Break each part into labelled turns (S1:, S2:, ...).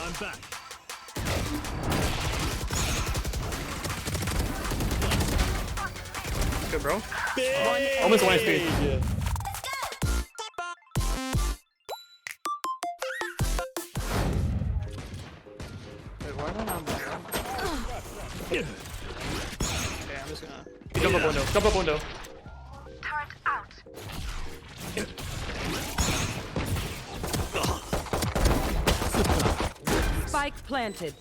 S1: I'm back.
S2: Good, bro. Almost 1 HP. Okay, I'm just gonna jump up window. Jump up window.
S3: Turret out.
S4: Spike planted.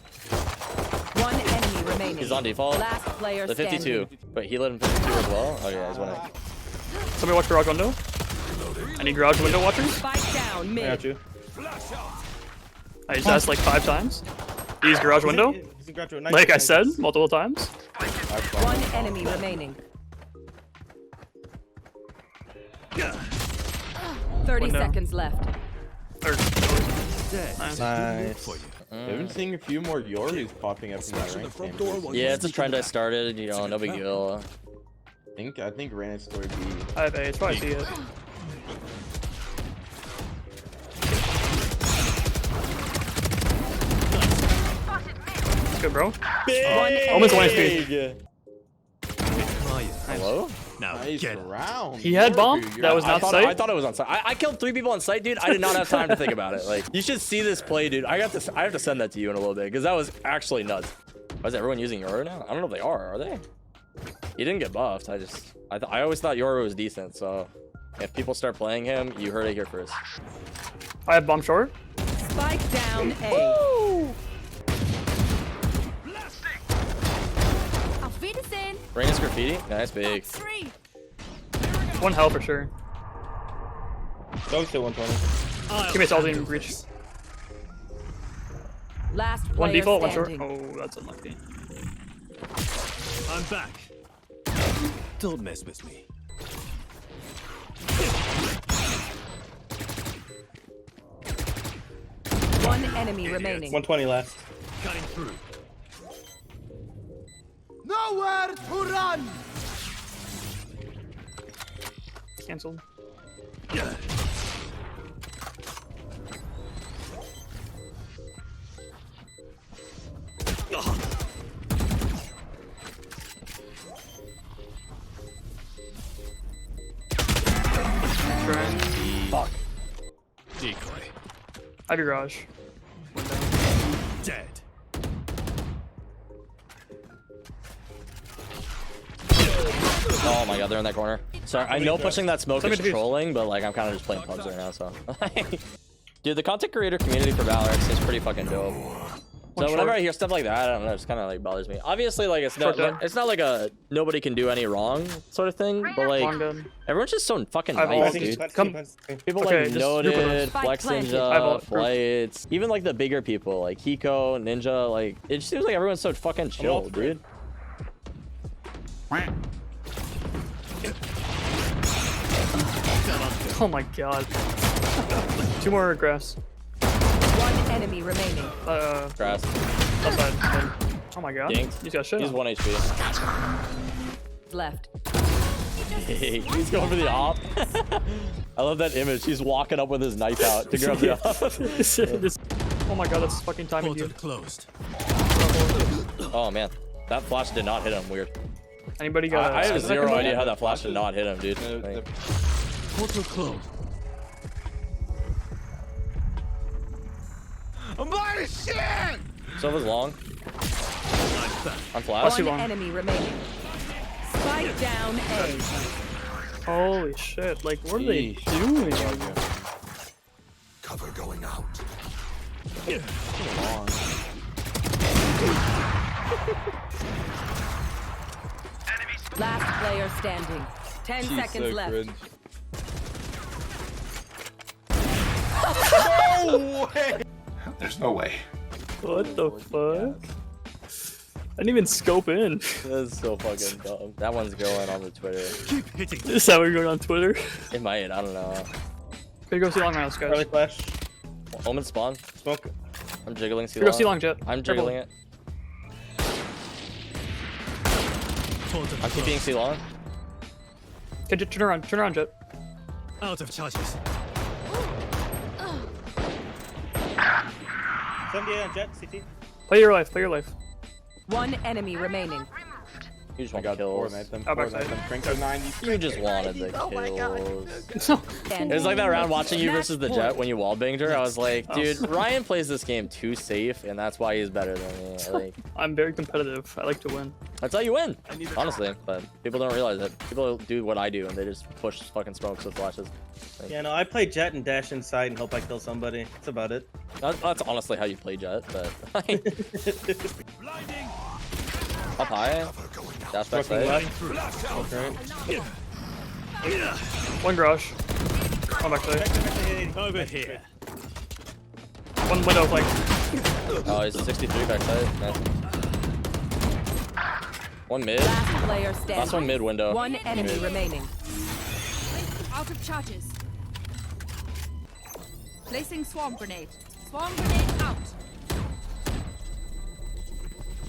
S4: One enemy remaining.
S5: He's on default.
S4: Last player
S5: The 52. But he let him 52 as well? Oh yeah, he's winning.
S2: Somebody watch garage window. Any garage window watchers?
S4: Spike down
S2: I
S4: mid.
S2: got you. I just asked like 5 times. Use garage window. Like I said, multiple times.
S4: One enemy remaining. 30
S2: Window.
S4: seconds left.
S2: Or,
S6: Nice. I've been seeing a few more Yorus popping up in my rank game.
S5: Yeah, it's a trend I started, you know, no big deal.
S6: I think ran it story B.
S2: I have A. It's probably see it. Good, bro. Almost 1 HP.
S5: Hello?
S1: Now
S6: Nice
S1: get
S6: round.
S2: He had bomb.
S6: Yoru,
S2: That was
S5: I
S2: not
S5: thought,
S2: sight.
S5: I thought it was on site. I killed 3 people on site, dude. I did not have time to think about it. Like, you should see this play, dude. I have to send that to you in a little bit because that was actually nuts. Why is everyone using Yoru now? I don't know if they are they? He didn't get buffed. I always thought Yoru was decent. So if people start playing him, you heard it here first.
S2: I have bomb short.
S4: Spike down A.
S3: Auf Wiedersehen.
S5: Rain's graffiti. Nice big.
S3: 3.
S2: 1 health for sure.
S6: Don't say 120.
S2: Teammates all didn't reach.
S4: Last player
S2: 1 default, 1 short.
S4: standing.
S2: Oh, that's unlucky.
S1: I'm back. Don't mess with me.
S4: One enemy remaining.
S6: 120 last.
S1: Cutting through.
S7: Nowhere to run!
S2: Cancelled.
S1: Yeah.
S5: Fuck.
S1: Decoy.
S2: I have your garage.
S1: Dead.
S5: Oh my god, they're in that corner. Sorry, I know pushing that smoke
S2: Send me
S5: is
S2: the piece.
S5: trolling, but like I'm kind of just playing pubs right now, so. Dude, the content creator community for Valorant is pretty fucking dope. So whenever I hear stuff like that, I don't know, it just kind of like bothers me. Obviously, like it's not like a nobody can do any wrong sort of thing, but like
S2: Long gun.
S5: everyone's just so fucking
S2: I've
S5: nice,
S2: always-
S5: dude.
S2: Come-
S5: People
S2: Okay,
S5: like
S2: just group of
S5: Noted,
S2: us.
S5: Flex
S4: Spike planted.
S2: I've all-
S5: Ninja, Flights, even like the bigger people like Hiko, Ninja, like it just seems like everyone's so fucking chill, dude.
S2: Oh my god. 2 more grass.
S4: One enemy remaining.
S5: Grass.
S2: Outside. Oh my god.
S5: Dinked.
S2: He's got shit.
S5: He's
S2: on.
S5: 1 HP.
S4: Left.
S5: He's going for the op. I love that image. He's walking up with his knife out to grab the op.
S2: Oh my god, that's fucking timing
S1: Portal
S2: you.
S1: closed.
S5: Oh man, that flash did not hit him. Weird.
S2: Anybody got
S5: I have
S2: a
S5: zero idea how that flash did not hit him, dude. Like,
S1: Portal closed.
S7: My shit!
S5: Silva's long.
S1: I'm back.
S5: On flash.
S2: too
S4: One
S2: long.
S4: enemy remaining. Spike down A.
S2: Holy shit, like what are they doing?
S7: Cover going out.
S4: Last player standing. 10 seconds left.
S7: There's no way.
S2: What the fuck? I didn't even scope in.
S5: That's so fucking dumb. That one's going on the Twitter.
S1: Keep hitting.
S2: Is that what you're going on Twitter?
S5: It might. I don't know.
S2: Here, go see long rounds, guys.
S6: Early flash.
S5: Omen spawn.
S6: Smoke.
S5: I'm jiggling.
S2: Here, go see long jet.
S5: I'm jiggling it.
S1: Portal
S5: I'm keeping
S1: closed.
S5: C long.
S2: Okay, turn around, jet.
S1: Out of charges.
S8: 78 on jet, CT.
S2: Play your life. Play your life.
S4: One enemy remaining.
S5: You just
S6: I
S5: want
S6: got
S5: kills.
S6: Fortnite them.
S2: Oh,
S6: Fortnite
S2: backside.
S6: them. Frank to 90.
S5: You just wanted the kills.
S4: Standing.
S5: It was like that round watching you versus the Jet when you wallbanged her. I was like, dude, Ryan plays this game too safe, and that's why he's better than me. Like,
S2: I'm very competitive. I like to win.
S5: that's how you win, honestly. But people don't realize it. People do what I do, and they just push fucking smokes with flashes. Like,
S8: Yeah, no, I play jet and dash inside and hope I kill somebody. That's about it.
S5: that's honestly how you play Jet, but
S1: Blinding.
S5: up high, dash back
S8: Fucking
S5: side.
S8: left.
S6: Okay.
S2: One garage. One backside.
S1: Over here.
S2: One window flank.
S5: Oh, he's 63 backside. Nice. One mid.
S4: Last player standing.
S5: Last one mid window.
S4: One enemy remaining.
S3: Out of charges. Placing swarm grenade. Swarm grenade out.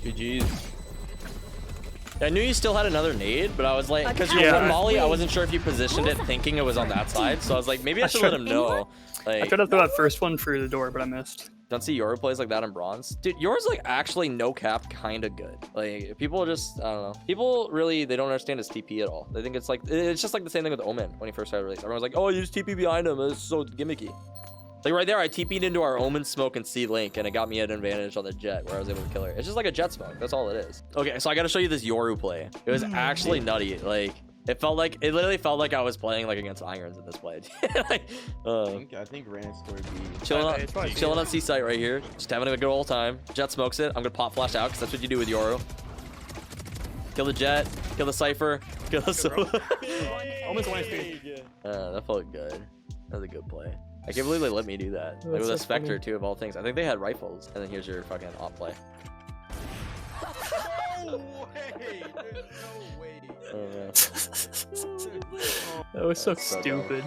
S6: GG's.
S5: I knew you still had another nade, but I was like, because you
S2: Yeah.
S5: won Molly, I wasn't sure if you positioned it thinking it was on that side. So I was like, maybe I should let him know.
S2: I
S5: Like,
S2: tried to throw that first one through the door, but I missed.
S5: don't see Yoru plays like that in bronze. Dude, Yoru's like actually no cap kind of good. Like, people just, I don't know. People really, they don't understand his TP at all. They think it's like, it's just like the same thing with Omen when he first started released. Everyone's like, oh, you just TP behind him. It's so gimmicky. Like right there, I TP'd into our Omen smoke and C Link, and it got me an advantage on the Jet where I was able to kill her. It's just like a Jet smoke. That's all it is. Okay, so I got to show you this Yoru play. It was actually nutty. Like, it literally felt like I was playing like against Irons in this play. Like,
S6: I think Rand scored B.
S5: chilling on C site right here, just having a good old time. Jet smokes it. I'm gonna pop flash out because that's what you do with Yoru. Kill the Jet, kill the Cypher, kill the
S2: Almost 1 HP.
S5: that felt good. That was a good play. I can't believe they let me do that. Like with
S2: so
S5: a Spectre
S2: funny.
S5: too, of all things. I think they had rifles, and then here's your fucking op play.
S6: No way! There's no way.
S5: Oh, man.
S2: That was so
S5: So dumb.
S2: stupid.